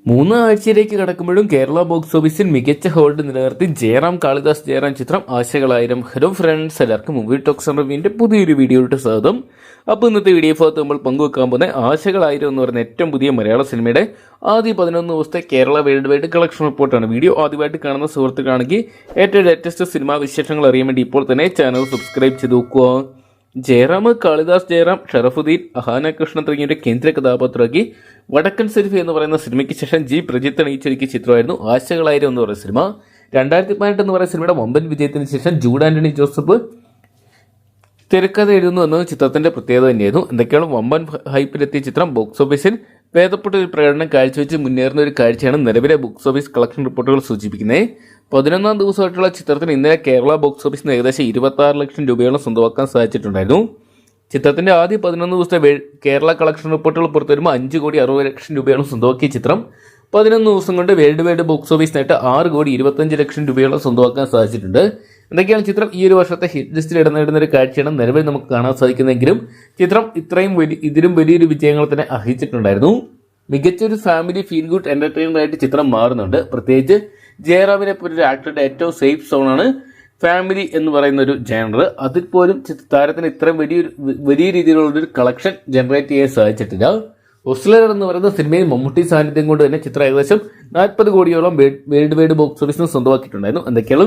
മൂന്ന് ആഴ്ചയിലേക്ക് കടക്കുമ്പോഴും കേരള ബോക്സ് ഓഫീസിൽ മികച്ച ഹോൾഡ് നിലനിർത്തി ജയറാം കാളിദാസ് ജയറാം ചിത്രം ആശകളായിരം. ഹലോ ഫ്രണ്ട്സ്, എല്ലാവർക്കും മൂവി ടോക്സ് റിവ്യൂവിന്റെ പുതിയൊരു വീഡിയോയിലോട്ട് സ്വാഗതം. അപ്പോൾ ഇന്നത്തെ വീഡിയോ ഭാഗത്ത് നമ്മൾ പങ്കുവെക്കാൻ പോകുന്ന ആശകളായിരം എന്ന് പറയുന്ന ഏറ്റവും പുതിയ മലയാള സിനിമയുടെ ആദ്യ 11 ദിവസത്തെ കേരള വേൾഡ് വൈഡ് കളക്ഷൻ റിപ്പോർട്ടാണ്. വീഡിയോ ആദ്യമായിട്ട് കാണുന്ന സുഹൃത്തുക്കളാണെങ്കിൽ ഏറ്റവും ലേറ്റസ്റ്റ് സിനിമാ വിശേഷങ്ങൾ അറിയാൻ വേണ്ടി ഇപ്പോൾ തന്നെ ചാനൽ സബ്സ്ക്രൈബ് ചെയ്ത് നോക്കുക. ജയറാം കാളിദാസ് ജയറാം, ഷറഫുദ്ദീൻ, അഹാന കൃഷ്ണൻ തുടങ്ങിയവരുടെ കേന്ദ്ര കഥാപാത്രമാക്കി വടക്കൻ സെൽഫി എന്ന് പറയുന്ന സിനിമയ്ക്ക് ശേഷം ജി പ്രജിത്ത് അണിയിച്ചൊരുക്കിയ ചിത്രമായിരുന്നു ആശകളായിരം എന്ന് പറയുന്ന സിനിമ. 2018 എന്ന് പറയുന്ന സിനിമയുടെ വമ്പൻ വിജയത്തിന് ശേഷം ജൂഡ് ആന്റണി ജോസഫ് തിരക്കഥ എഴുതുന്നു എന്നത് ചിത്രത്തിന്റെ പ്രത്യേകത തന്നെയായിരുന്നു. എന്തൊക്കെയാണ് വമ്പൻ ഹൈപ്പിലെത്തിയ ചിത്രം ബോക്സ് ഓഫീസിൽ ഭേദപ്പെട്ട ഒരു പ്രകടനം കാഴ്ചവെച്ച് മുന്നേറുന്ന ഒരു കാഴ്ചയാണ് നിലവിലെ ബോക്സ് ഓഫീസ് കളക്ഷൻ റിപ്പോർട്ടുകൾ സൂചിപ്പിക്കുന്നത്. 11ാം ദിവസമായിട്ടുള്ള ചിത്രത്തിന് ഇന്നലെ കേരള ബോക്സ് ഓഫീസിന് ഏകദേശം 26 ലക്ഷം രൂപയോളം സ്വന്തമാക്കാൻ സാധിച്ചിട്ടുണ്ടായിരുന്നു. ചിത്രത്തിന്റെ ആദ്യ 11 ദിവസത്തെ കേരള കളക്ഷൻ റിപ്പോർട്ടുകൾ പുറത്തുവരുമ്പോൾ 5,60 ലക്ഷം രൂപയോളം സ്വന്തമാക്കിയ ചിത്രം 11 ദിവസം കൊണ്ട് വേൾഡ് വൈഡ് ബോക്സ് ഓഫീസിനായിട്ട് 6,25 ലക്ഷം രൂപയോളം സ്വന്തമാക്കാൻ സാധിച്ചിട്ടുണ്ട്. എന്തൊക്കെയാണ് ചിത്രം ഈ ഒരു വർഷത്തെ ഹിറ്റ് ലിസ്റ്റിൽ ഇടം നേടുന്ന ഒരു കാഴ്ചയാണ് നിലവിൽ നമുക്ക് കാണാൻ സാധിക്കുന്നതെങ്കിലും ചിത്രം ഇതിലും വലിയൊരു വിജയങ്ങൾ തന്നെ അർഹിച്ചിട്ടുണ്ടായിരുന്നു. മികച്ചൊരു ഫാമിലി ഫീൽ ഗുഡ് എന്റർടൈനർ ആയിട്ട് ചിത്രം മാറുന്നുണ്ട്. പ്രത്യേകിച്ച് ജയറാമിനെ പോലെ ഒരു ആക്ടറുടെ ഏറ്റവും സേഫ് സോണാണ് ഫാമിലി എന്ന് പറയുന്ന ഒരു ജനറൽ. അതിൽ പോലും താരത്തിന് ഇത്രയും വലിയ രീതിയിലുള്ളൊരു കളക്ഷൻ ജനറേറ്റ് ചെയ്യാൻ സാധിച്ചിട്ടില്ല. ഒസ്ലർ എന്ന് പറയുന്ന സിനിമയിൽ മമ്മൂട്ടി സാന്നിധ്യം കൊണ്ട് തന്നെ ചിത്രം ഏകദേശം 40 കോടിയോളം വേൾഡ് വൈഡ് ബോക്സ് ഓഫീസിന് സ്വന്തമാക്കിയിട്ടുണ്ടായിരുന്നു. എന്തൊക്കെയാണ്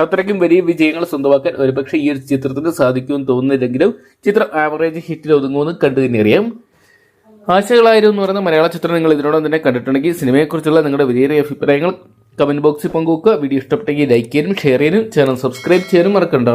അത്രയ്ക്കും വലിയ വിജയങ്ങൾ സ്വന്തമാക്കാൻ ഒരുപക്ഷെ ഈ ഒരു ചിത്രത്തിന് സാധിക്കുമെന്ന് തോന്നുന്നില്ലെങ്കിലും ചിത്രം ആവറേജ് ഹിറ്റിൽ ഒതുങ്ങുമെന്ന് കണ്ടു തന്നെ അറിയാം. ആശകളായിരം എന്ന് പറയുന്ന മലയാള ചിത്രം നിങ്ങൾ ഇതിനോടൊപ്പം തന്നെ കണ്ടിട്ടുണ്ടെങ്കിൽ സിനിമയെക്കുറിച്ചുള്ള നിങ്ങളുടെ വലിയ അഭിപ്രായങ്ങൾ കമന്റ് ബോക്സിൽ പങ്കുവെക്കുക. വീഡിയോ ഇഷ്ടപ്പെട്ടെങ്കിൽ ലൈക്ക് ചെയ്യാനും ഷെയർ ചെയ്യാനും ചാനൽ സബ്സ്ക്രൈബ് ചെയ്യാനും മറക്കണ്ട.